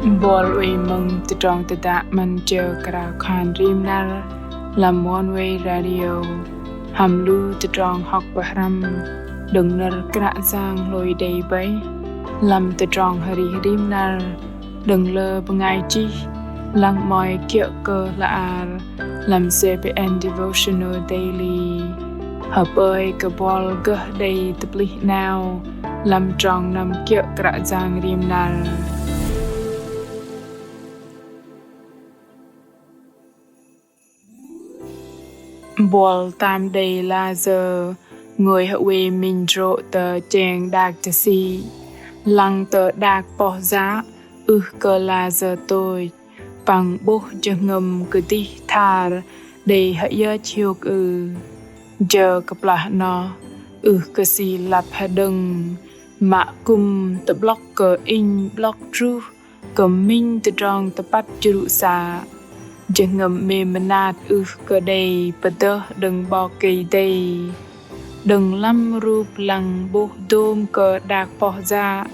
Bol uy mừng từ trong từ tạ mình chờ cả khan rim nar làm one way radio hàm lưu từ trong học bả ram đừng nar cả giang lôi đầy bấy làm từ trong hari rim nar đừng lơ bengai chi lăng mỏi kiệu cơ là ar làm CPN devotional daily hợp ơi cái bol gỡ đầy tập lý nào làm trong năm kiệu cả giang rim nar Bol tam đầy là giờ người hậu quê mình rộ tờ chèn đạc tờ si lăng tờ đạc bỏ giá cơ là giờ tôi bằng bố cho ngầm cứ tí thà để hãy nhớ chiều giờ cặp là nó cơ si lạp hà đừng mà cùng tờ block cờ in block ru cờ minh tờ trong tờ bắt chữ xa Chẳng ngầm mê mà nát cơ đầy bà tớ đừng bỏ cây đầy đừng lắm rụp lăng bố đôm cơ đạc bỏ ra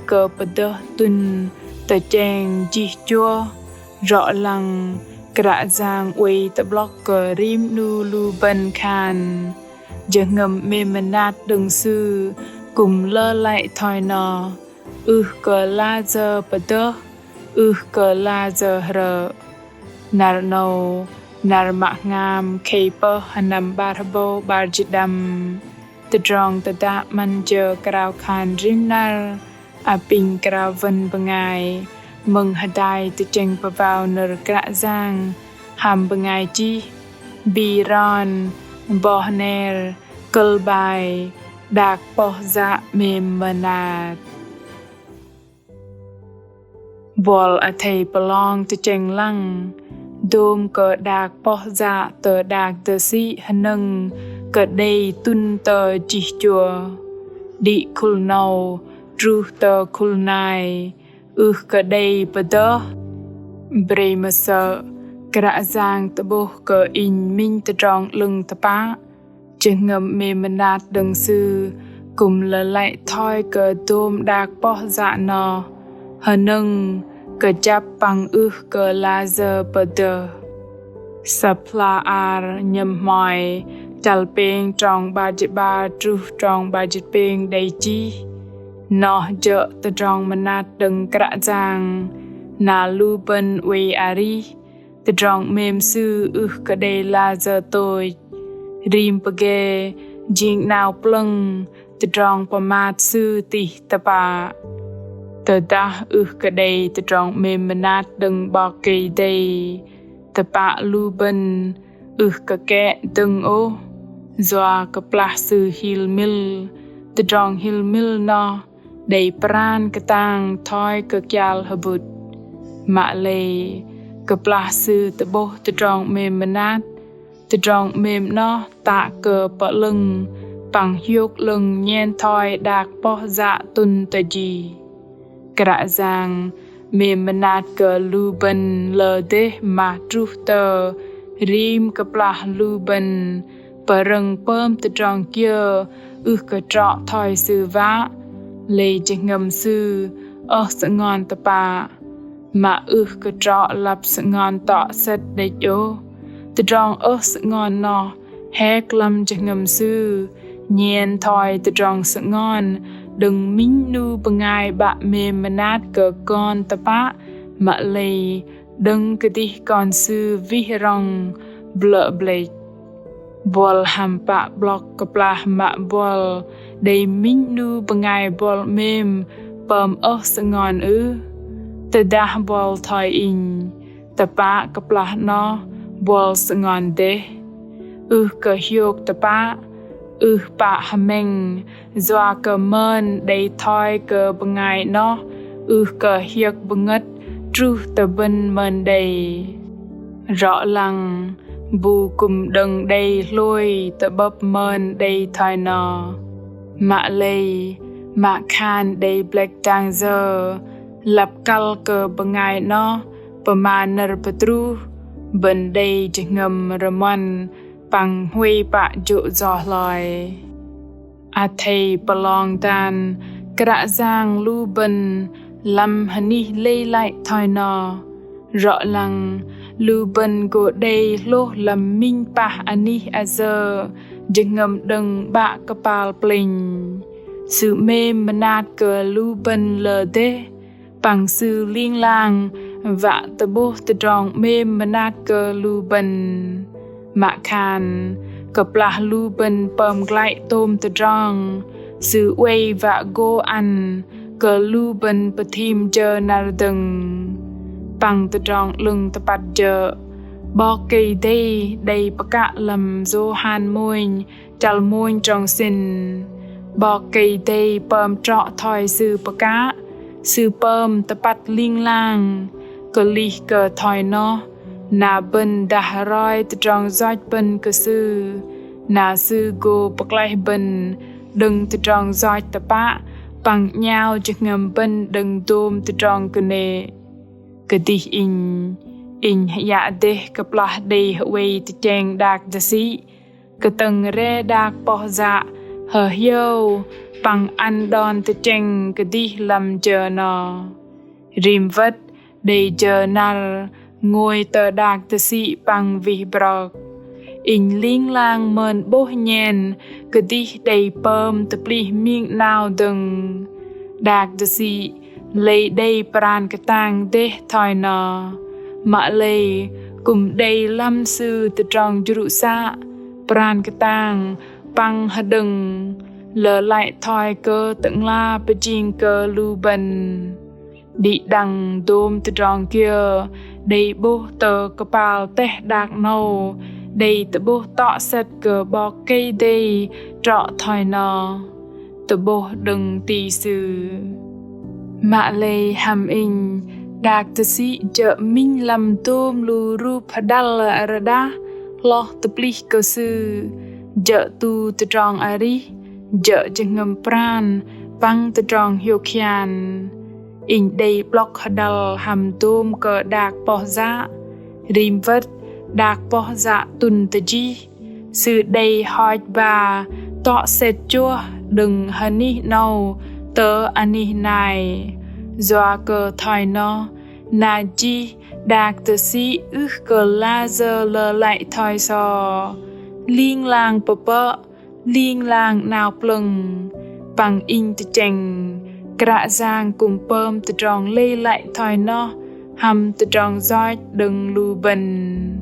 cơ bà tớ tuần tờ chèn chi chua rõ lăng cả giang uy tờ block cơ rim nu lu bần khan Chẳng ngầm mê mà nát đừng sư cùng lơ lại thoi nò cơ la giờ bà tớ cơ la giờ rờ Nar no nar mak ngam keeper hanam barbo barjidam the drong the da manje krau khan rimnar aping krau van bengai mừng hadai te cheng pavau ner kra giang ham bengai chi biron bohner kulbai dak poh za mem manat bol a thei belong to cheng lang Đôm cờ đạc bỏ dạ tờ đạc tờ si hân nâng cờ đầy tuân tờ chỉ chùa Đi khul nâu ru tờ khul nai cờ đầy bà tớ Bray mà sợ Cả giang tờ bố cờ in minh tờ tròn lưng tờ bá Chừng ngầm mê mà nát đừng sư Cùng là lại thoi cờ đôm đạc bỏ dạ nò hân nâng Cờ chắp bằng cờ la giờ bờ đờ Sapla ar nhầm mòi Chal bèng trong ba dịch ba tru trong ba dịch bèng đầy chi Nó dợ tờ trong mà nát đừng cả giang Nà lưu bần uy ari Tờ trong mềm sư cờ đầy la giờ tôi Rim bờ ghê Dinh nào plâng Tờ trong bà mát sư tì tà bà Tờ ta cơ đầy tờ trong mềm mà nát đừng bỏ cây đầy Tờ bạ lưu bần cơ kẹ đừng ô Doa cơ plá sư hil mil Tờ trong hil mil nó đầy pran cơ tang thoi cơ kial hợp bụt Mạ lê cơ plá sư tờ bố tờ trong mềm mà nát Tờ trong mềm nó tạ cơ bọ lưng Bằng hiúc lưng nhen thoi đạc bỏ dạ tuân tờ gì Cả giang mềm mà nát cờ lưu bần lờ đế mà trú tờ Rim cập là lưu bần Bà rừng bơm từ tròn kia cơ trọ thoi sư vã Lê chẳng ngầm sư sự ngon tờ bà Mà cơ trọ lập sự ngon tọ sạch đầy chô Từ tròn sự ngon nọ Hét lâm chẳng ngầm sư Nhiên thoi từ tròn sự ngon Đừng minh nu bằng ai bạ mềm mà nát cờ con ta bạ Mạ lây đừng cơ đi con sư vi rong blợ blệ Bol hàm bạ block cập là mạ bol Đầy minh nu bằng ai bol mềm bầm sự ngon Tờ đá bol thoi in Ta bạ cập là nó bol sự ngon đế cơ hiוק ta bạ bạ hà mình Doa cơ mơn đầy thoi cơ bằng ai nó cơ hiệc bằng ngất Tru tờ bân mơn đầy Rõ lăng Bù cùng đừng đầy lôi tờ bập mơn đầy thoi nó Mạ lây Mạ khan đầy black tang giờ Lập call cơ bằng ai nó Bà mà nở bà tru Bần đầy chẳng ngầm ramon Bằng huy bạ dụ gió lòi A thầy bà lòng tàn Cả giang lưu bần lâm hani lê lại thoi nò rõ lăng lưu bần của đây lô lâm minh pa ani azơ jeng ngầm đừng bạ kapal plình sự mê manat cờ lưu bần lờ đê bằng sự liên lang vạ tờ bố tờ tròn mê manat cờ lưu bần mạ khan cập là lưu bần bầm glại tôm tờ tròn sự quay vạ gô ăn cờ lưu bần bờ thìm chờ nà đừng bằng tờ tròn lưng tờ bát chờ bò cây đây bạc cả lầm dô hàn môi chal môi trong xin bò cây đây bơm trọ thoi sư bạc cả sư bơm tờ bát liên lang cờ ly cờ thoi nó nà bần đà roi tờ tròn giót bần cờ sư nà sư gô bạc lại bần đừng tờ tròn giót tờ bát bằng nhau cho ngầm bần đừng tôm tờ tròn cờ nệ cờ đi in dạ đê cập là đầy huệ tờ chèn đạc tờ sĩ cờ tầng rê đạc bỏ dạ hờ hiêu bằng ăn đòn tờ chèn cờ đi làm chờ nò rìm vất đầy chờ nà ngồi tờ đạc tờ sĩ bằng vì bọc in liên lang mơn bố nhèn cờ đi đầy bơm tờ pli miệng nào đừng đạc tờ sĩ lấy đây pran cái tang đê thoi nò mạ lê cùng đây lâm sư từ trong dụ xa pran cái tang bằng hà đừng lỡ lại thoi cơ tận la bê chinh cơ lưu bần đi đằng đôm từ trong kia đây bố tờ cơ bào tê đạc nâu đây tờ bố tọ xét cơ bó cây đây trọ thoi nò tờ bố đừng tì sư mạ lê hàm in đạc tờ sĩ chợ minh làm tôm lù ru padal arada lo tờ pli cơ sư chợ tu tờ tròn ari chợ chừng ngầm pran băng tờ tròn hiu khian in đây block hadal hàm tôm cờ đạc bỏ dạ rim vất đạc bỏ dạ tuần tờ chi sư đây hỏi bà tọ sệt chua đừng hani nâu tớ ani này doa cờ thoi nó na chi đạc tờ sĩ ước cờ la giờ lờ lại thoi sò liên lang bờ liên lang nào plừng bằng in tờ chèn cả giang cùng bơm tờ tròn lê lại thoi nó hầm tờ tròn roi đừng lù bần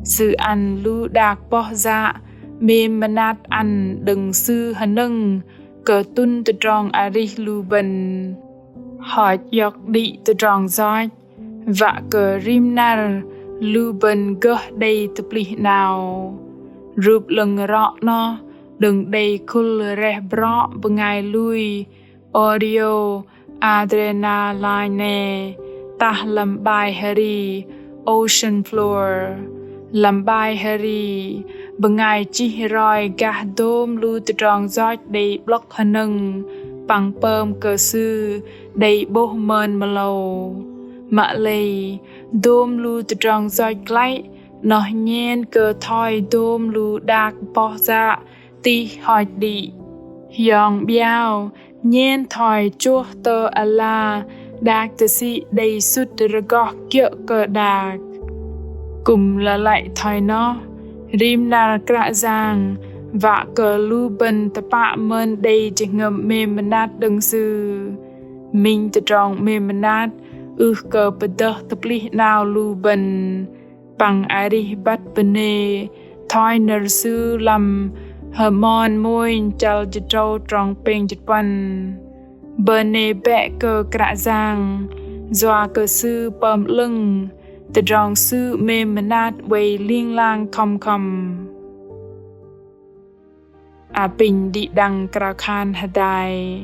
sự ăn lù đạc bỏ dạ mềm manat ăn đừng sư hân nâng cờ tun tờ tròn ari lù bần hỏi dọc đi tờ tròn roi vạ cờ rim nar lưu bần gơ đây tập lì nào rụp lưng rõ nó đừng đầy khul rè bro bằng ngày lui audio adrenaline ta làm bài hari ocean floor làm bài hari bằng ngày chi roi gà đôm lưu từ tròn giót đầy block hân nâng bằng bơm cờ sư đầy bố mơn mà lâu mạ lây đôm lưu từ tròn giót lại nó nhen cờ thoi đôm lưu đạc bỏ dạ ti hỏi đi yong biao nhen thoi chua tơ ala đạc tờ sĩ đầy sút rơ gọc kiệu cờ đạc cùng là lại thoi nó rim nà krạ giang vạ cờ lưu bần tập bạ mơn đầy chỉ ngầm mê manat đừng sư mình tờ tròn mê manat cờ bờ đơ tập lý nào lưu bần bằng ari bắt bene thoi nở sư làm hờ mòn môi chal chật trâu tròn peng chật văn bene bẹ cờ krạ giang doa cờ sư bầm lưng tờ tròn sư mê manat quay liên lang khom a bình đi đăng krạ khan hadai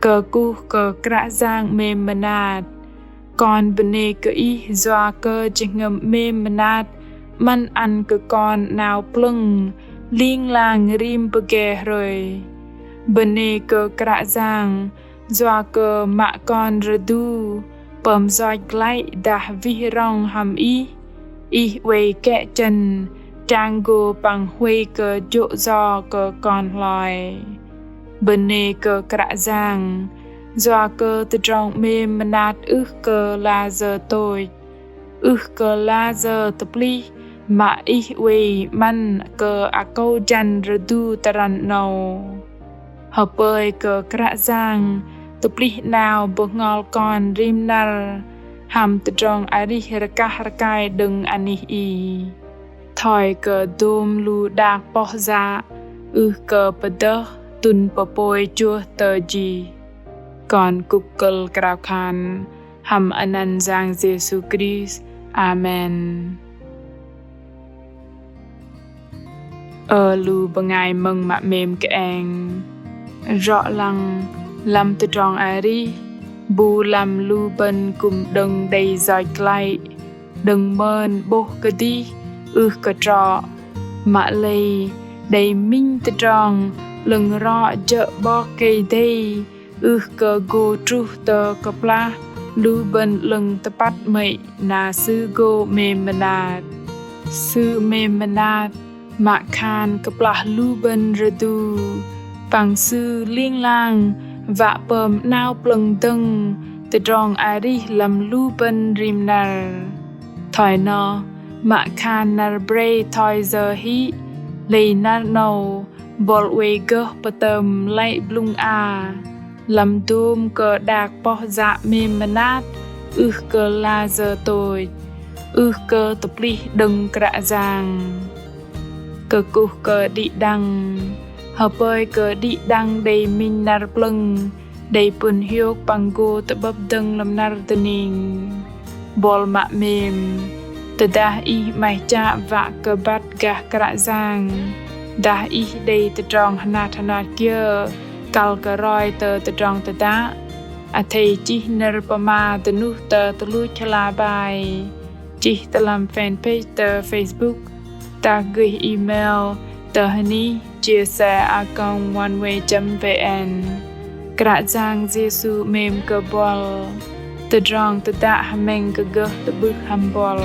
cờ cu cờ krạ giang mê manat còn bene cờ y doa cờ chừng ngầm mê manat man ăn cờ con nào plưng liên lang rim bờ ghé rồi bene cờ krạ giang doa cờ mạ con radu bầm roi lại đã vi rong hàm y quay kẹ chân tango bằng huê cờ dỗ do cờ con lòi bene cờ krạ giang doa cơ từ trong mê manat cơ la giờ tôi cơ la giờ tập ly mà ý quê man cơ a câu dàn rơ du taran nâu hợp bơi cơ krạ giang tập ly nào bơ ngol con rim nar ham từ trong ari raka đừng ani i thoi cơ đôm lu đạc bỏ ra cơ bờ đơ tun bờ bôi chua tờ gì còn cục cờ cào khan ham anan giang Giêsu Christ Amen. Lu bengai mừng mạ mềm cái anh rõ lăng làm từ trong ari bu làm lu bên cùng đừng đầy dài clay đừng mơn bố cái đi cái trọ mạ lây đầy minh từ trong lưng rõ chợ bó cây đây cơ go tru tờ cặp la lu bên lưng tập bắt mậy na sư go mềm manat sư mềm manat mạ khan cặp la lu bên radu bằng sư liên lang vạ bờm nao plâng tưng từ trong ari làm lu bên rim nar thỏi no mạ khan nar bre thỏi giờ hi lei nar no bol we go patam lay blung a làm tôm cờ đạc bỏ dạ mềm manat cơ la giờ tôi cơ tập ly đừng krạ giang cơ cụ cơ đi đăng hợp bơi cơ đi đăng đầy minh nar plâng đầy pun hiok pango tập bập đừng làm nar tning bol mạ mềm từ đa y mai cha vạ cơ bát gà krạ giang đa y đầy từ trong hanat kia kal ka roi tờ trong tờ đá thầy chỉ nợ ma tờ nu tờ lu chala bài chỉ tờ làm fanpage tờ Facebook ta gửi email tờ hani chia sẻ account oneway.vn krạ giang Giêsu mềm cơ bol tờ trong tờ đá hameng cơ gơ tờ bước ham bol